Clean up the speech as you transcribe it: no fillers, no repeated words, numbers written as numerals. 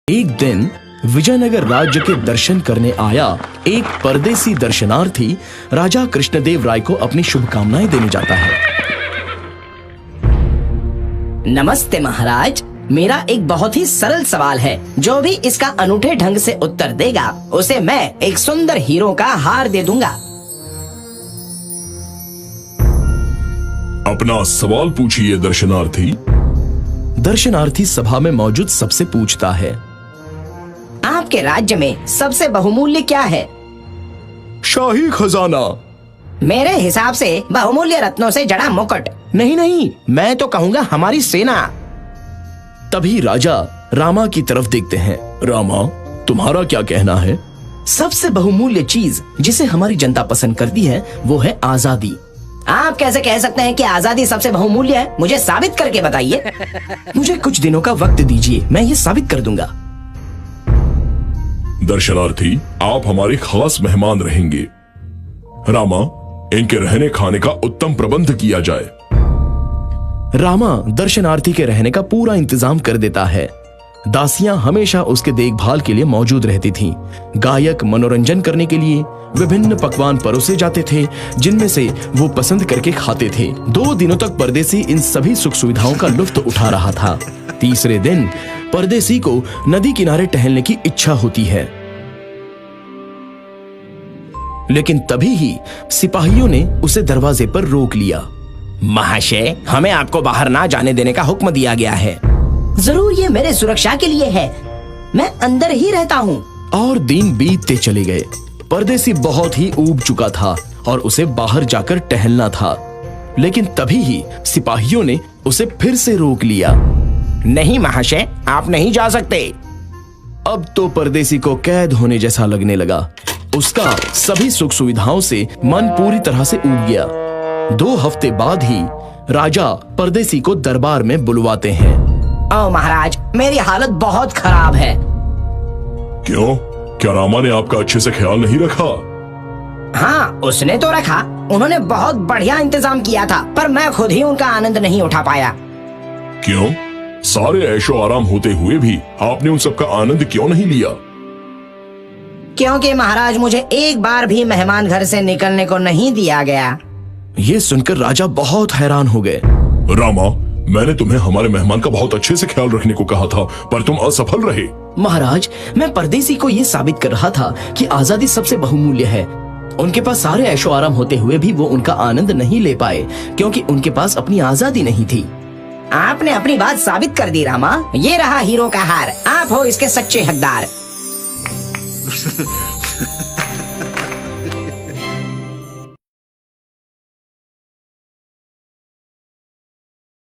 एक दिन विजयनगर राज्य के दर्शन करने आया एक परदेसी दर्शनार्थी राजा कृष्णदेव राय को अपनी शुभकामनाएं देने जाता है। नमस्ते महाराज, मेरा एक बहुत ही सरल सवाल है। जो भी इसका अनूठे ढंग से उत्तर देगा उसे मैं एक सुंदर हीरो का हार दे दूंगा। अपना सवाल पूछिए दर्शनार्थी। दर्शनार्थी सभा में मौजूद सबसे पूछता है, आपके राज्य में सबसे बहुमूल्य क्या है? शाही खजाना। मेरे हिसाब से बहुमूल्य रत्नों से जड़ा मुकुट। नहीं, मैं तो कहूँगा हमारी सेना। तभी राजा रामा की तरफ देखते हैं। रामा, तुम्हारा क्या कहना है? सबसे बहुमूल्य चीज जिसे हमारी जनता पसंद करती है वो है आजादी। आप कैसे कह सकते हैं कि आजादी सबसे बहुमूल्य है? मुझे साबित करके बताइए। मुझे कुछ दिनों का वक्त दीजिए, मैं ये साबित कर दूंगा। दर्शनार्थी, आप हमारे खास मेहमान रहेंगे। रामा, इनके रहने खाने का उत्तम प्रबंध किया जाए। रामा दर्शनार्थी के रहने का पूरा इंतजाम कर देता है। दासियां हमेशा उसके देखभाल के लिए मौजूद रहती थीं। गायक मनोरंजन करने के लिए विभिन्न पकवान परोसे जाते थे जिनमें से वो पसंद करके खाते थे। 2 दिनों तक परदेसी इन सभी सुख सुविधाओं का लुत्फ उठा रहा था। तीसरे दिन परदेसी को नदी किनारे टहलने की इच्छा होती है, लेकिन तभी ही सिपाहियों ने उसे दरवाजे पर रोक लिया। महाशय, हमें आपको बाहर ना जाने देने का हुक्म दिया गया है। जरूर ये मेरे सुरक्षा के लिए है, मैं अंदर ही रहता हूँ। और दिन बीतते चले गए। परदेसी बहुत ही ऊब चुका था और उसे बाहर जाकर टहलना था, लेकिन तभी ही सिपाहियों ने उसे फिर से रोक लिया। नहीं महाशय, आप नहीं जा सकते। अब तो परदेसी को कैद होने जैसा लगने लगा। उसका सभी सुख सुविधाओं से मन पूरी तरह से ऊब गया। 2 हफ्ते बाद ही राजा परदेसी को दरबार में बुलवाते हैं। ओ महाराज, मेरी हालत बहुत खराब है। क्यों? क्या रामा ने आपका अच्छे से ख्याल नहीं रखा? हाँ, उसने तो रखा। उन्होंने बहुत बढ़िया इंतजाम किया था, पर मैं खुद ही उनका आनंद नहीं उठा पाया। क्यों? सारे ऐशो आराम होते हुए भी आपने उन सबका आनंद क्यों नहीं लिया? क्योंकि महाराज, मुझे एक बार भी मेहमान घर से निकलने को नहीं दिया गया। ये सुनकर राजा बहुत हैरान हो गए। रामा, मैंने तुम्हें हमारे मेहमान का बहुत अच्छे से ख्याल रखने को कहा था, पर तुम असफल रहे। महाराज, मैं परदेसी को ये साबित कर रहा था कि आजादी सबसे बहुमूल्य है। उनके पास सारे ऐशो आराम होते हुए भी वो उनका आनंद नहीं ले पाए क्योंकि उनके पास अपनी आजादी नहीं थी। आपने अपनी बात साबित कर दी रामा। ये रहा हीरो का हार, आप हो इसके सच्चे हकदार।